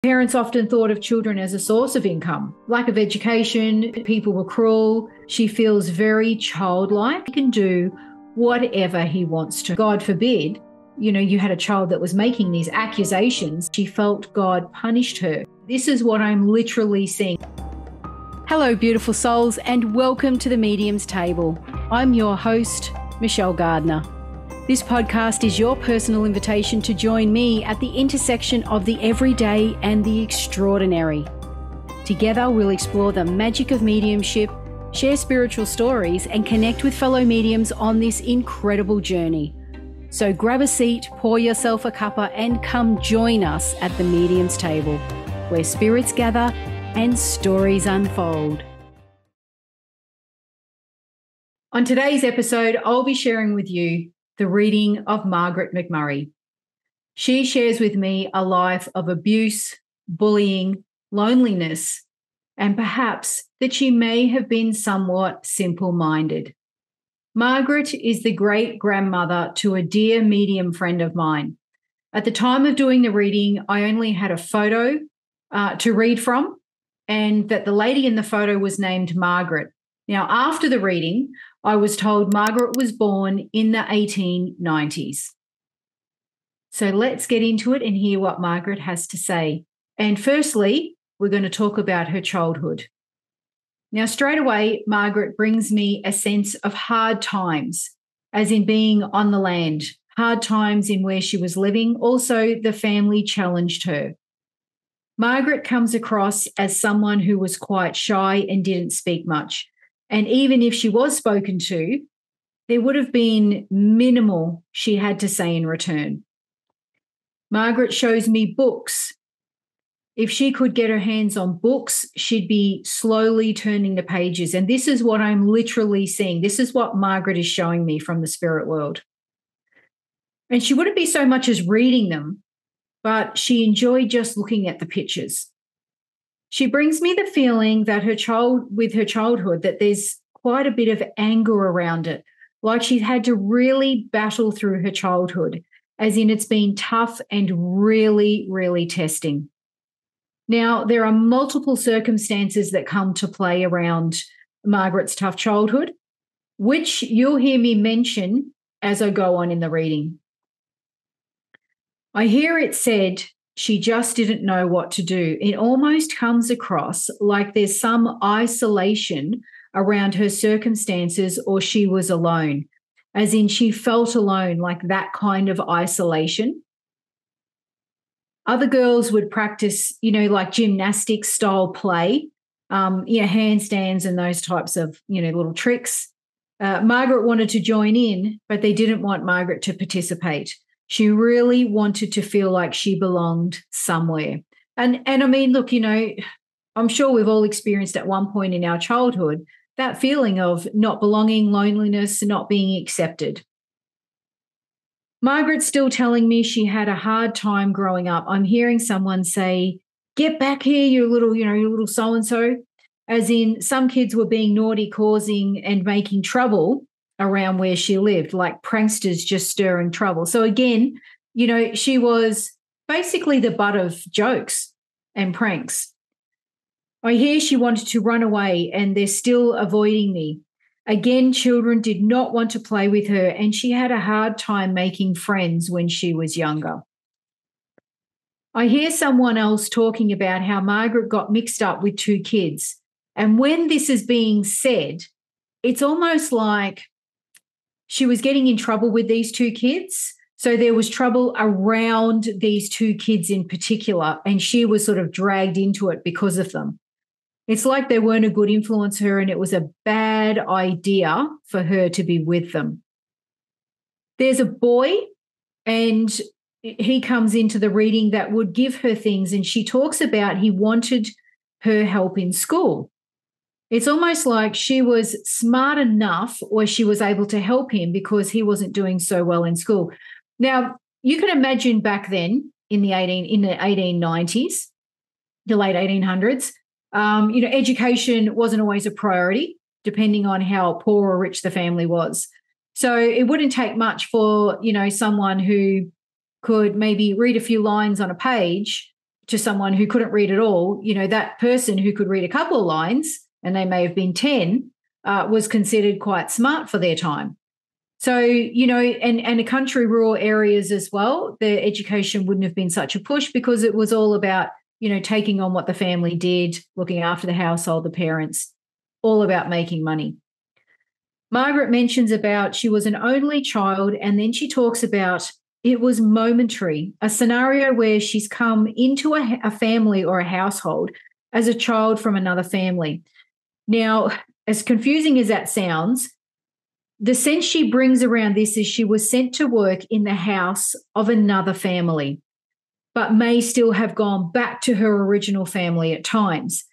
Parents often thought of children as a source of income. Lack of education, people were cruel. She feels very childlike. He can do whatever he wants to. God forbid, you had a child that was making these accusations. She felt God punished her. This is what I'm literally seeing. Hello, beautiful souls, and welcome to the Medium's Table. I'm your host, Michelle Gardner. This podcast is your personal invitation to join me at the intersection of the everyday and the extraordinary. Together, we'll explore the magic of mediumship, share spiritual stories, and connect with fellow mediums on this incredible journey. So grab a seat, pour yourself a cuppa, and come join us at the Medium's Table, where spirits gather and stories unfold. On today's episode, I'll be sharing with you the reading of Margaret McMurray. She shares with me a life of abuse, bullying, loneliness, and perhaps that she may have been somewhat simple-minded. Margaret is the great-grandmother to a dear medium friend of mine. At the time of doing the reading, I only had a photo to read from, and that the lady in the photo was named Margaret. Now, after the reading, I was told Margaret was born in the 1890s. So let's get into it and hear what Margaret has to say. And firstly, we're going to talk about her childhood. Now, straight away, Margaret brings me a sense of hard times, as in being on the land, hard times in where she was living. Also, the family challenged her. Margaret comes across as someone who was quite shy and didn't speak much. And even if she was spoken to, there would have been minimal she had to say in return. Margaret shows me books. If she could get her hands on books, she'd be slowly turning the pages. And this is what I'm literally seeing. This is what Margaret is showing me from the spirit world. And she wouldn't be so much as reading them, but she enjoyed just looking at the pictures. She brings me the feeling that her childhood, that there's quite a bit of anger around it, like she's had to really battle through her childhood, as in it's been tough and really, really testing. Now, there are multiple circumstances that come to play around Margaret's tough childhood, which you'll hear me mention as I go on in the reading. I hear it said she just didn't know what to do. It almost comes across like there's some isolation around her circumstances, or she was alone, as in she felt alone, like that kind of isolation. Other girls would practice, like gymnastics style play, handstands and those types of, little tricks. Margaret wanted to join in, but they didn't want Margaret to participate. She really wanted to feel like she belonged somewhere. And I mean, look, I'm sure we've all experienced at one point in our childhood that feeling of not belonging, loneliness, not being accepted. Margaret's still telling me she had a hard time growing up. I'm hearing someone say, "Get back here, you little so-and-so," as in some kids were being naughty, causing and making trouble around where she lived, like pranksters just stirring trouble. So again, she was basically the butt of jokes and pranks. I hear she wanted to run away and they're still avoiding me. Again, children did not want to play with her, and she had a hard time making friends when she was younger. I hear someone else talking about how Margaret got mixed up with two kids. And when this is being said, it's almost like she was getting in trouble with these two kids. So there was trouble around these two kids in particular, and she was sort of dragged into it because of them. It's like they weren't a good influence on her, and it was a bad idea for her to be with them. There's a boy, and he comes into the reading that would give her things, and she talks about he wanted her help in school. It's almost like she was smart enough, or she was able to help him because he wasn't doing so well in school. Now, you can imagine back then in the 1890s, the late 1800s, education wasn't always a priority, depending on how poor or rich the family was. So it wouldn't take much for, someone who could maybe read a few lines on a page to someone who couldn't read at all, that person who could read a couple of lines, and they may have been 10, was considered quite smart for their time. So, and the country rural areas as well, the education wouldn't have been such a push because it was all about, taking on what the family did, looking after the household, the parents, all about making money. Margaret mentions about she was an only child, and then she talks about it was momentary, a scenario where she's come into a family or a household as a child from another family. Now, as confusing as that sounds, the sense she brings around this is she was sent to work in the house of another family, but may still have gone back to her original family at times.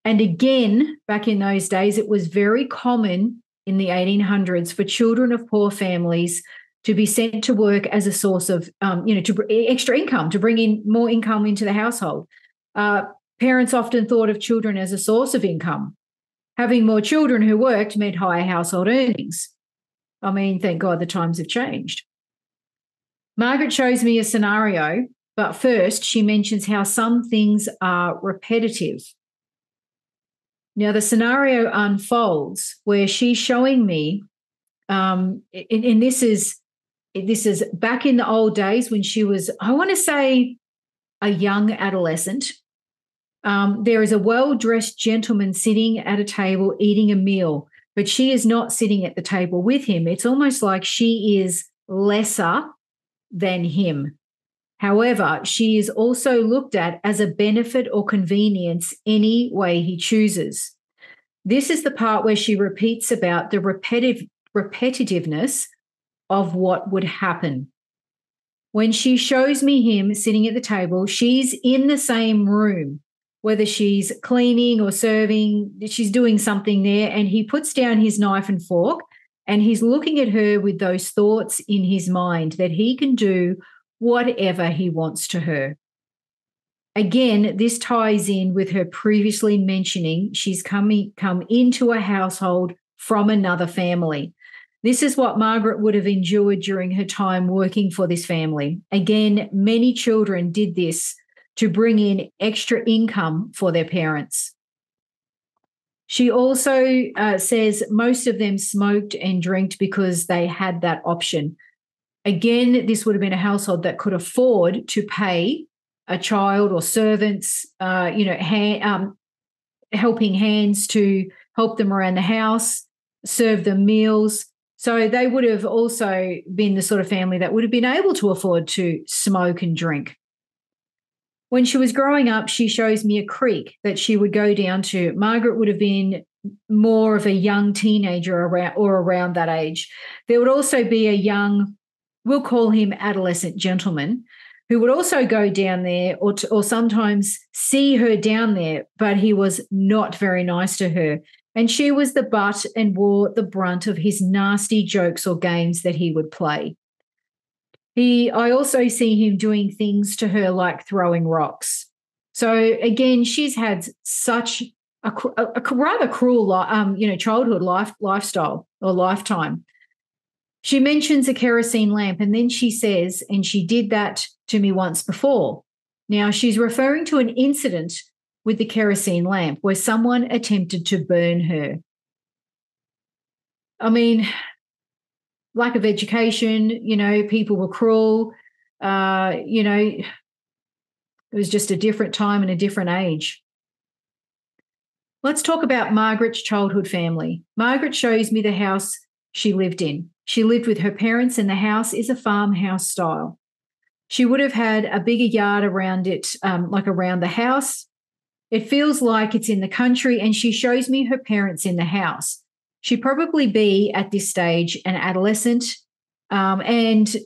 And again, back in those days, it was very common in the 1800s for children of poor families to be sent to work as a source of, extra income, to bring in more income into the household. Parents often thought of children as a source of income. Having more children who worked meant higher household earnings. I mean, thank God the times have changed. Margaret shows me a scenario, but first she mentions how some things are repetitive. Now, the scenario unfolds where she's showing me, and this is back in the old days when she was, I want to say, a young adolescent. There is a well-dressed gentleman sitting at a table eating a meal, but she is not sitting at the table with him. It's almost like she is lesser than him. However, she is also looked at as a benefit or convenience any way he chooses. This is the part where she repeats about the repetitiveness of what would happen. When she shows me him sitting at the table, she's in the same room, whether she's cleaning or serving, she's doing something there, and he puts down his knife and fork, and he's looking at her with those thoughts in his mind that he can do whatever he wants to her. Again, this ties in with her previously mentioning she's come into a household from another family. This is what Margaret would have endured during her time working for this family. Again, many children did this to bring in extra income for their parents. She also says most of them smoked and drank because they had that option. Again, this would have been a household that could afford to pay a child or servants, helping hands to help them around the house, serve them meals. So they would have also been the sort of family that would have been able to afford to smoke and drink. When she was growing up, she shows me a creek that she would go down to. Margaret would have been more of a young teenager around that age. There would also be a young, we'll call him adolescent gentleman, who would also go down there or sometimes see her down there, but he was not very nice to her. And she was the butt and wore the brunt of his nasty jokes or games that he would play. I also see him doing things to her like throwing rocks. So again, she's had such a rather cruel, childhood lifestyle or lifetime. She mentions a kerosene lamp, and then she says, and she did that to me once before. Now, she's referring to an incident with the kerosene lamp where someone attempted to burn her. I mean, lack of education, people were cruel, it was just a different time and a different age. Let's talk about Margaret's childhood family. Margaret shows me the house she lived in. She lived with her parents, and the house is a farmhouse style. She would have had a bigger yard around it, like around the house. It feels like it's in the country, and she shows me her parents in the house. She'd probably be at this stage an adolescent, and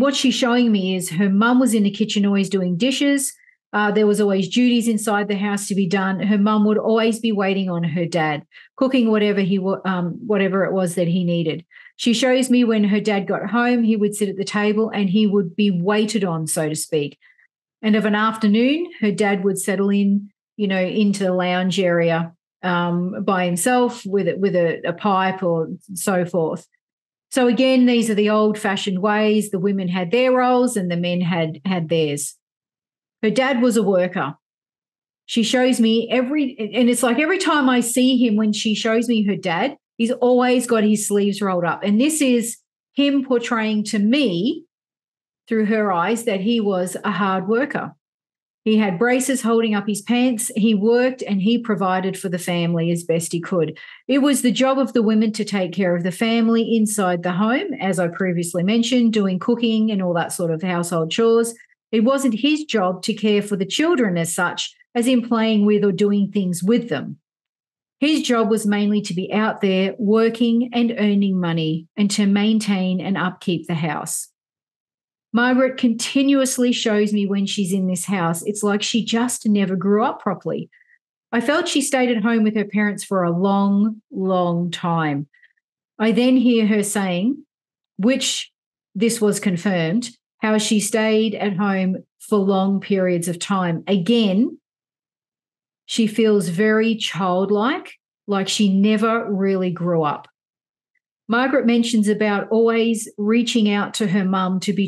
what she's showing me is her mum was in the kitchen always doing dishes. There was always duties inside the house to be done. Her mum would always be waiting on her dad, cooking whatever it was that he needed. She shows me when her dad got home, he would sit at the table and he would be waited on, so to speak. And of an afternoon, her dad would settle in, into the lounge area by himself with a pipe or so forth. So again, these are the old-fashioned ways. The women had their roles and the men had theirs. Her dad was a worker. She shows me and it's like every time I see him, when she shows me her dad, he's always got his sleeves rolled up. And this is him portraying to me through her eyes that he was a hard worker. He had braces holding up his pants. He worked and he provided for the family as best he could. It was the job of the women to take care of the family inside the home, as I previously mentioned, doing cooking and all that sort of household chores. It wasn't his job to care for the children as such, as in playing with or doing things with them. His job was mainly to be out there working and earning money and to maintain and upkeep the house. Margaret continuously shows me when she's in this house, it's like she just never grew up properly. I felt she stayed at home with her parents for a long, long time. I then hear her saying, which this was confirmed, how she stayed at home for long periods of time. Again, she feels very childlike, like she never really grew up. Margaret mentions about always reaching out to her mum to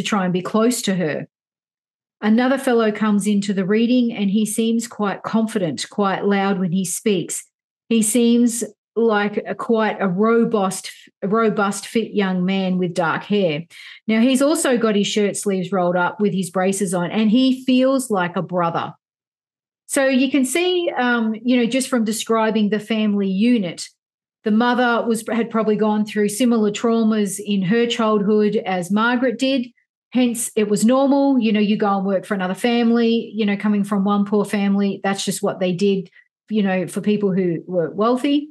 try and be close to her. Another fellow comes into the reading and he seems quite confident, quite loud when he speaks. He seems like quite a robust, fit young man with dark hair. Now, he's also got his shirt sleeves rolled up with his braces on, and he feels like a brother. So you can see, just from describing the family unit, the mother had probably gone through similar traumas in her childhood as Margaret did. Hence, it was normal. You go and work for another family, coming from one poor family. That's just what they did, for people who were wealthy.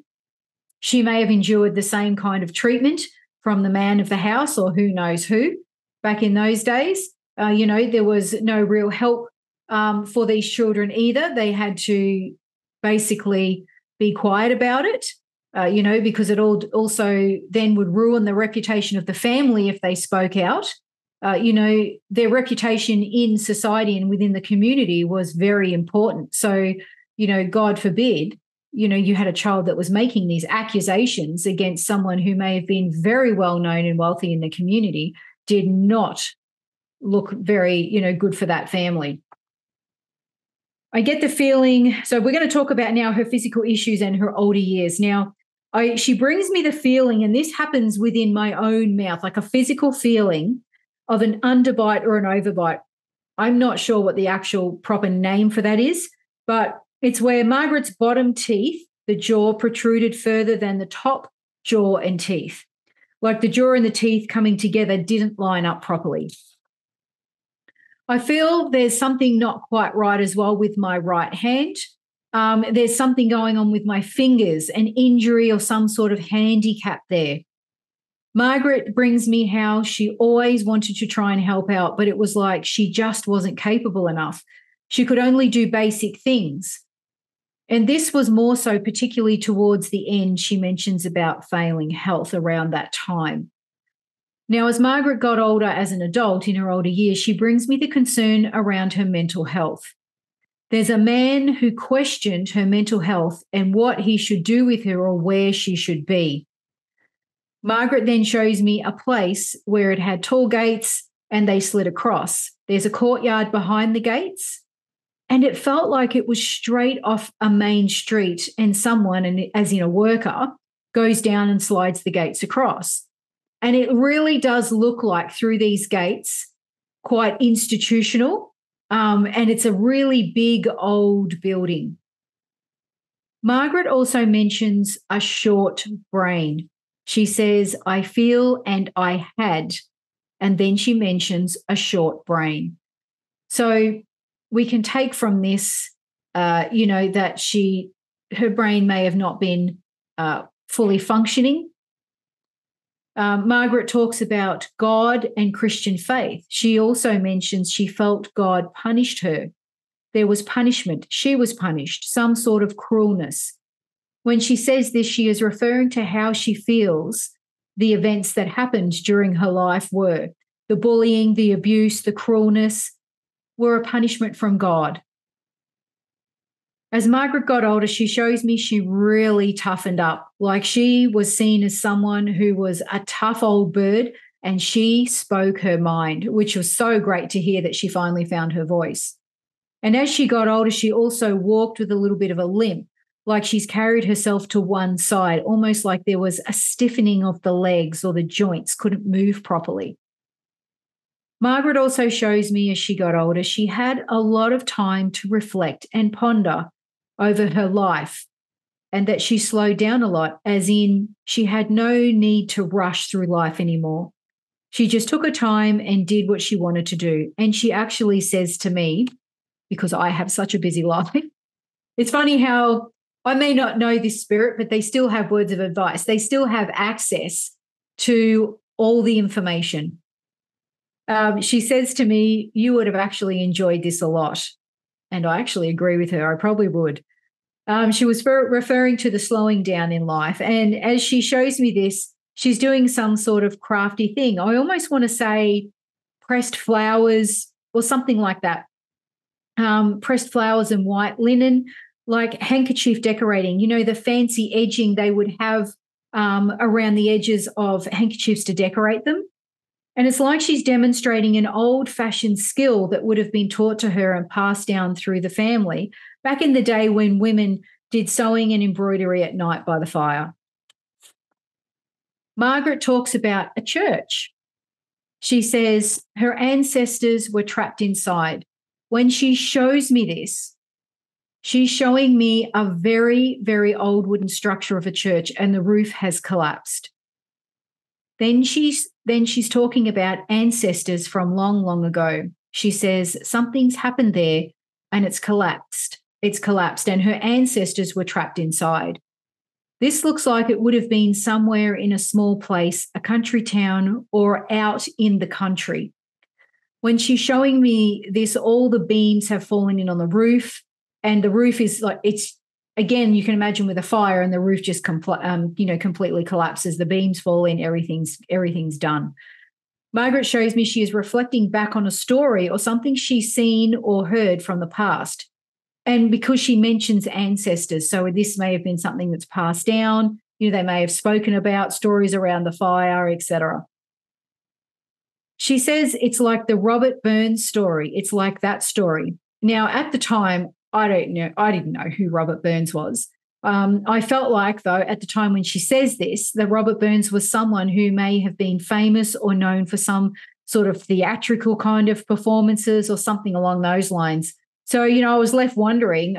She may have endured the same kind of treatment from the man of the house or who knows who back in those days. There was no real help for these children either. They had to basically be quiet about it, because it also then would ruin the reputation of the family if they spoke out. Their reputation in society and within the community was very important. So, God forbid, you had a child that was making these accusations against someone who may have been very well known and wealthy in the community, did not look very, good for that family. I get the feeling, so we're going to talk about now her physical issues and her older years. Now, she brings me the feeling, and this happens within my own mouth, like a physical feeling of an underbite or an overbite. I'm not sure what the actual proper name for that is, but it's where Margaret's bottom teeth, the jaw, protruded further than the top jaw and teeth. Like the jaw and the teeth coming together didn't line up properly. I feel there's something not quite right as well with my right hand. There's something going on with my fingers, an injury or some sort of handicap there. Margaret brings me how she always wanted to try and help out, but it was like she just wasn't capable enough. She could only do basic things. And this was more so particularly towards the end. She mentions about failing health around that time. Now, as Margaret got older as an adult in her older years, she brings me the concern around her mental health. There's a man who questioned her mental health and what he should do with her or where she should be. Margaret then shows me a place where it had tall gates and they slid across. There's a courtyard behind the gates, and it felt like it was straight off a main street, and someone, and as in a worker, goes down and slides the gates across. And it really does look like through these gates, quite institutional, and it's a really big old building. Margaret also mentions a short brain. She says, I feel and I had, and then she mentions a short brain. So we can take from this, that her brain may have not been fully functioning. Margaret talks about God and Christian faith. She also mentions she felt God punished her. There was punishment. She was punished, some sort of cruelness. When she says this, she is referring to how she feels the events that happened during her life were. The bullying, the abuse, the cruelness were a punishment from God. As Margaret got older, she shows me she really toughened up. Like she was seen as someone who was a tough old bird, and she spoke her mind, which was so great to hear that she finally found her voice. And as she got older, she also walked with a little bit of a limp, like she's carried herself to one side, almost like there was a stiffening of the legs or the joints couldn't move properly. Margaret also shows me as she got older, she had a lot of time to reflect and ponder over her life, and that she slowed down a lot, as in she had no need to rush through life anymore. She just took her time and did what she wanted to do. And she actually says to me, because I have such a busy life, it's funny how I may not know this spirit, but they still have words of advice. They still have access to all the information. She says to me, you would have actually enjoyed this a lot. And I actually agree with her. I probably would. She was referring to the slowing down in life. And as she shows me this, she's doing some sort of crafty thing. I almost want to say pressed flowers or something like that. Pressed flowers and white linen, like handkerchief decorating. You know, the fancy edging they would have around the edges of handkerchiefs to decorate them. And it's like she's demonstrating an old-fashioned skill that would have been taught to her and passed down through the family back in the day when women did sewing and embroidery at night by the fire. Margaret talks about a church. She says her ancestors were trapped inside. When she shows me this, she's showing me a very, very old wooden structure of a church, and the roof has collapsed. Then she's talking about ancestors from long, long ago. She says something's happened there and it's collapsed. It's collapsed, and her ancestors were trapped inside. This looks like it would have been somewhere in a small place, a country town, or out in the country. When she's showing me this, all the beams have fallen in on the roof, and the roof is like, it's, again, you can imagine with a fire and the roof just completely collapses. The beams fall in, everything's done. Margaret shows me she is reflecting back on a story or something she's seen or heard from the past. And because she mentions ancestors, so this may have been something that's passed down, they may have spoken about stories around the fire, etc. She says it's like the Robert Burns story. It's like that story. Now, at the time, I didn't know who Robert Burns was. I felt like, though, at the time when she says this, that Robert Burns was someone who may have been famous or known for some sort of theatrical kind of performances or something along those lines. So, I was left wondering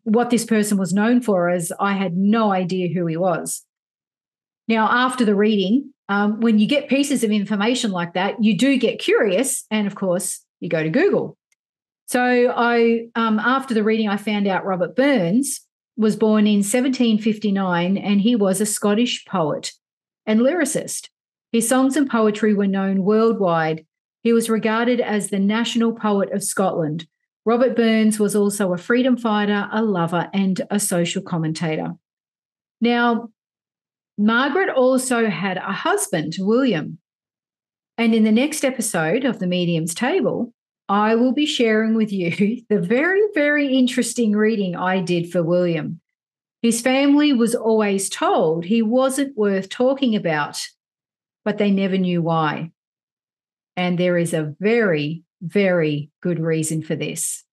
what this person was known for, as I had no idea who he was. Now, after the reading, when you get pieces of information like that, you do get curious, and, of course, you go to Google. So after the reading, I found out Robert Burns was born in 1759, and he was a Scottish poet and lyricist. His songs and poetry were known worldwide. He was regarded as the national poet of Scotland. Robert Burns was also a freedom fighter, a lover, and a social commentator. Now, Margaret also had a husband, William. And in the next episode of the Medium's Table, I will be sharing with you the very, very interesting reading I did for William. His family was always told he wasn't worth talking about, but they never knew why. And there is a very, very good reason for this.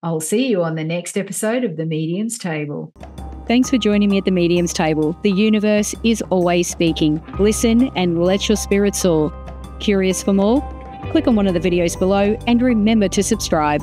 I'll see you on the next episode of the Medium's Table. Thanks for joining me at the Medium's Table. The universe is always speaking. Listen and let your spirit soar. Curious for more? Click on one of the videos below and remember to subscribe.